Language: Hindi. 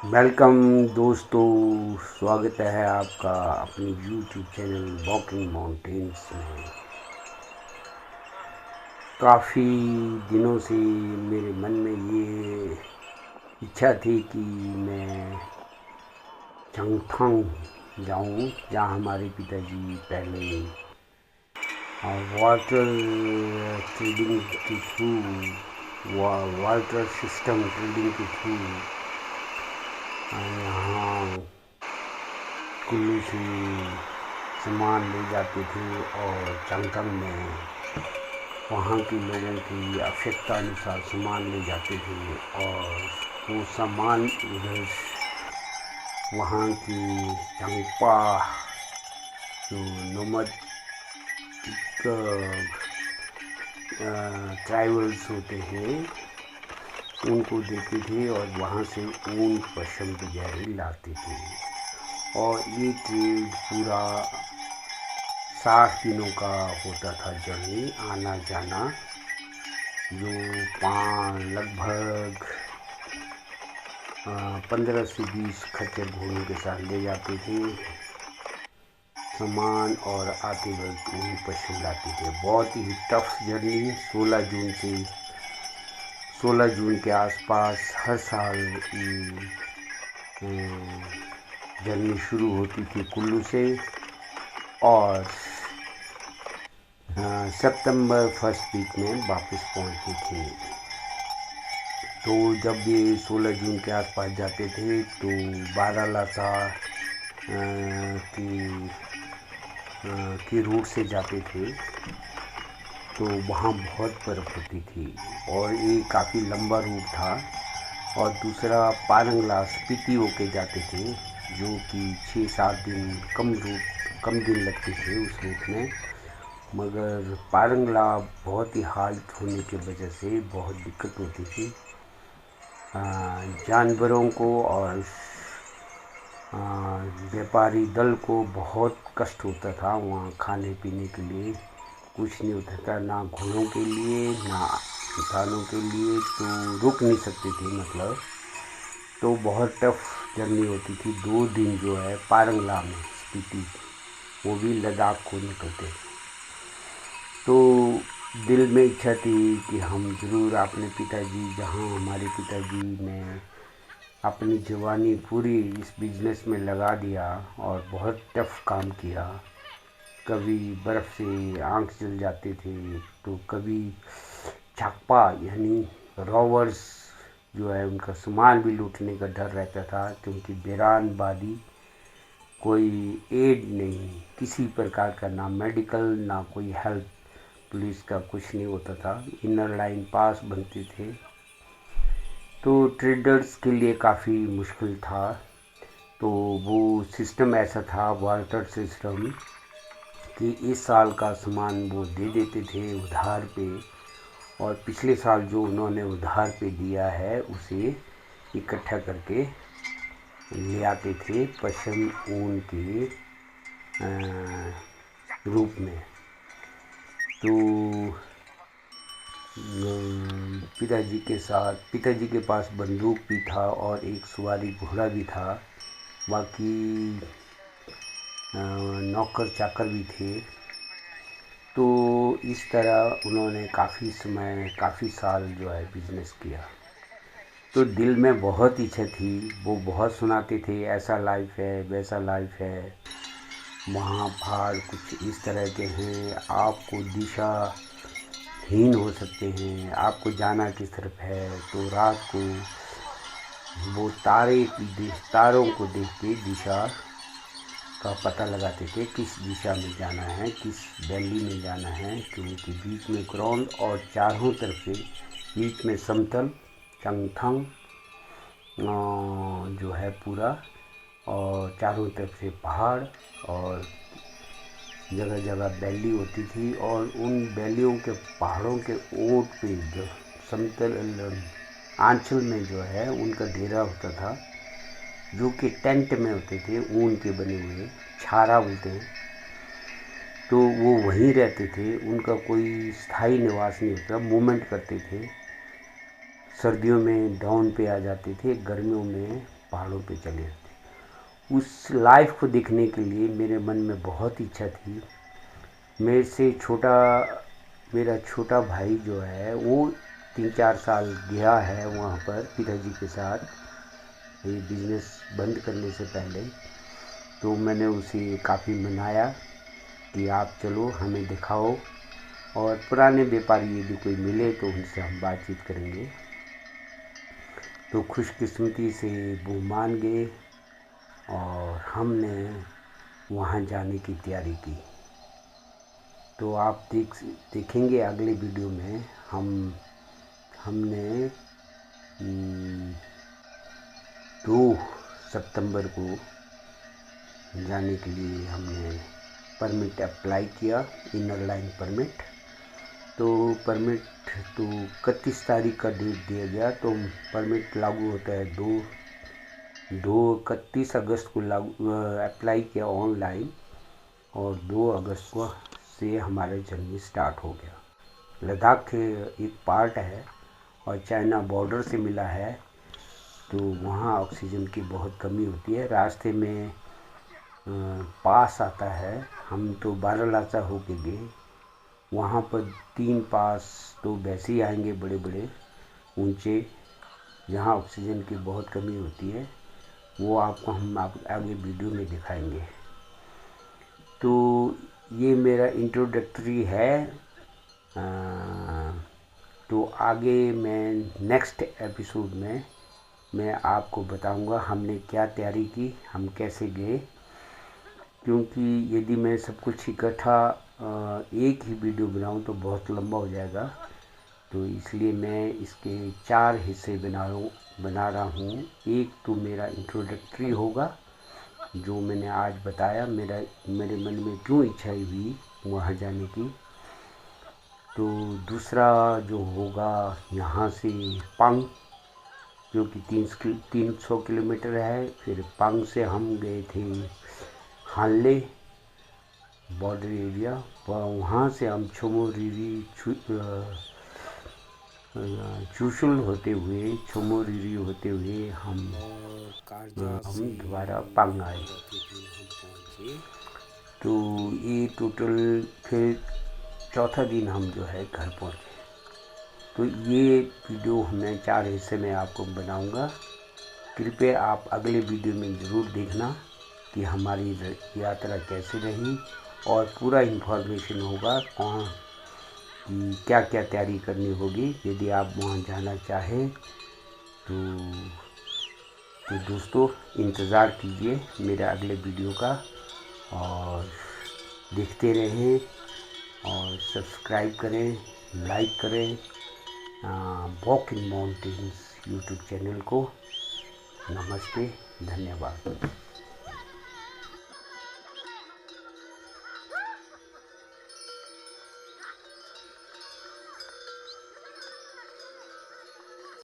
वेलकम दोस्तों, स्वागत है आपका अपने यूट्यूब चैनल वॉकिंग माउंटेन्स में। काफ़ी दिनों से मेरे मन में ये इच्छा थी कि मैं चंगथांग जाऊं, जहां हमारे पिताजी पहले वाटर ट्रेडिंग के थ्रू वाटर सिस्टम ट्रेडिंग के थ्रू यहाँ कुल्लू से सामान ले जाते थे और चंगथंग में वहाँ के लोगों की आवश्यकता अनुसार सामान ले जाते थे और वो सामान उधर वहाँ की चंगपा जो नोमैडिक ट्राइबल्स होते हैं उनको देते थे और वहाँ से ऊन पशम वगैरह लाते थे। और ये ट्रेड पूरा 60 दिनों का होता था, जर्नी आना जाना, जो लगभग 15 से 20 खच्चर घोड़ों के साथ ले जाते थे सामान और आते वक्त ऊन पशम लाते थे। बहुत ही टफ जर्नी। 16 जून के आसपास हर साल जर्नी शुरू होती थी कुल्लू से और सितंबर फर्स्ट वीक में वापस पहुंचते थे। तो जब ये 16 जून के आसपास जाते थे तो बारालासा की रूट से जाते थे, तो वहाँ बहुत बर्फ़ होती थी और ये काफ़ी लंबा रूट था। और दूसरा पारंगला स्पीति होके जाते थे, जो कि 6-7 दिन कम दिन लगते थे उस रूट में। मगर पारंगला बहुत ही हालत होने की वजह से बहुत दिक्कत होती थी जानवरों को और व्यापारी दल को बहुत कष्ट होता था। वहाँ खाने पीने के लिए कुछ नहीं होता था, ना घोड़ों के लिए ना इंसानों के लिए, तो रुक नहीं सकते थे मतलब। तो बहुत टफ जर्नी होती थी। 2 दिन जो है पारंगला में स्पीति, वो भी लद्दाख को निकलते। तो दिल में इच्छा थी कि हम ज़रूर अपने पिताजी, जहाँ हमारे पिताजी ने अपनी जवानी पूरी इस बिज़नेस में लगा दिया और बहुत टफ काम किया। कभी बर्फ़ से आँख जल जाते थे, तो कभी छापा यानी रॉवर्स जो है उनका सामान भी लूटने का डर रहता था, क्योंकि बेरानबादी कोई एड नहीं, किसी प्रकार का, ना मेडिकल ना कोई हेल्प, पुलिस का कुछ नहीं होता था। इनर लाइन पास बनते थे, तो ट्रेडर्स के लिए काफ़ी मुश्किल था। तो वो सिस्टम ऐसा था, वार्टर सिस्टम, कि इस साल का सामान वो दे देते थे उधार पे, और पिछले साल जो उन्होंने उधार पे दिया है उसे इकट्ठा करके ले आते थे पश्चिम ऊन के रूप में। तो पिताजी के पास बंदूक भी था और एक सवारी घोड़ा भी था। बाकी नौकर चाकर भी थे। तो इस तरह उन्होंने काफ़ी साल जो है बिजनेस किया। तो दिल में बहुत इच्छा थी, वो बहुत सुनाते थे ऐसा लाइफ है वैसा लाइफ है, वहाँ पहाड़ कुछ इस तरह के हैं, आपको दिशाहीन हो सकते हैं, आपको जाना किस तरफ है। तो रात को वो तारों को देख के दिशा का पता लगाते थे, किस दिशा में जाना है, किस वैली में जाना है, क्योंकि बीच में ग्राउंड और चारों तरफ से बीच में समतल चंगथंग जो है पूरा, और चारों तरफ से पहाड़ और जगह जगह वैली होती थी। और उन वैलियों के पहाड़ों के ओट पे जो समतल आंचल में जो है उनका डेरा होता था, जो कि टेंट में होते थे, ऊन के बने हुए, छारा बोलते हैं। तो वो वहीं रहते थे, उनका कोई स्थायी निवास नहीं होता, मूवमेंट करते थे। सर्दियों में डाउन पे आ जाते थे, गर्मियों में पहाड़ों पे चले जाते। उस लाइफ को देखने के लिए मेरे मन में बहुत इच्छा थी। मेरा छोटा भाई जो है वो 3-4 साल गया है वहाँ पर पिताजी के साथ ये बिज़नेस बंद करने से पहले। तो मैंने उसे काफ़ी मनाया कि आप चलो हमें दिखाओ, और पुराने व्यापारी यदि कोई मिले तो उनसे हम बातचीत करेंगे। तो खुशकिस्मती से वो मान गए और हमने वहाँ जाने की तैयारी की। तो आप देखेंगे अगले वीडियो में हमने 2 सितंबर को जाने के लिए हमने परमिट अप्लाई किया, इनर लाइन परमिट। तो परमिट तो 31 तारीख का डेट दिया गया, तो परमिट लागू होता है 31 अगस्त को अप्लाई किया ऑनलाइन, और 2 अगस्त को से हमारा जर्नी स्टार्ट हो गया। लद्दाख एक पार्ट है और चाइना बॉर्डर से मिला है, तो वहाँ ऑक्सीजन की बहुत कमी होती है। रास्ते में पास आता है, हम तो बारालाचा होके गए, वहाँ पर 3 पास तो वैसे ही आएंगे बड़े बड़े ऊंचे, जहाँ ऑक्सीजन की बहुत कमी होती है। वो आपको हम आगे वीडियो में दिखाएंगे। तो ये मेरा इंट्रोडक्टरी है। तो आगे मैं नेक्स्ट एपिसोड में मैं आपको बताऊंगा हमने क्या तैयारी की, हम कैसे गए। क्योंकि यदि मैं सब कुछ इकट्ठा एक ही वीडियो बनाऊं तो बहुत लंबा हो जाएगा, तो इसलिए मैं इसके 4 हिस्से बना रहा हूँ। एक तो मेरा इंट्रोडक्टरी होगा, जो मैंने आज बताया मेरे मन में क्यों इच्छा हुई वहाँ जाने की। तो दूसरा जो होगा यहाँ से पांग, जो कि 300 किलोमीटर है। फिर पांग से हम गए थे हानले बॉर्डर एरिया, वहाँ से हम छोमोरिरी चुशुल होते हुए छोमोरिरी होते हुए हम दोबारा पांग आए। तो ये टोटल फिर चौथा दिन हम जो है घर पहुँचे। तो ये वीडियो मैं 4 हिस्से में आपको बनाऊंगा। कृपया आप अगले वीडियो में ज़रूर देखना कि हमारी यात्रा कैसे रही, और पूरा इन्फॉर्मेशन होगा कौन कि क्या क्या तैयारी करनी होगी यदि आप वहाँ जाना चाहें। तो दोस्तों इंतज़ार कीजिए मेरे अगले वीडियो का, और देखते रहें और सब्सक्राइब करें, लाइक करें walk in mountains YouTube channel को। नमस्ते, धन्यवाद।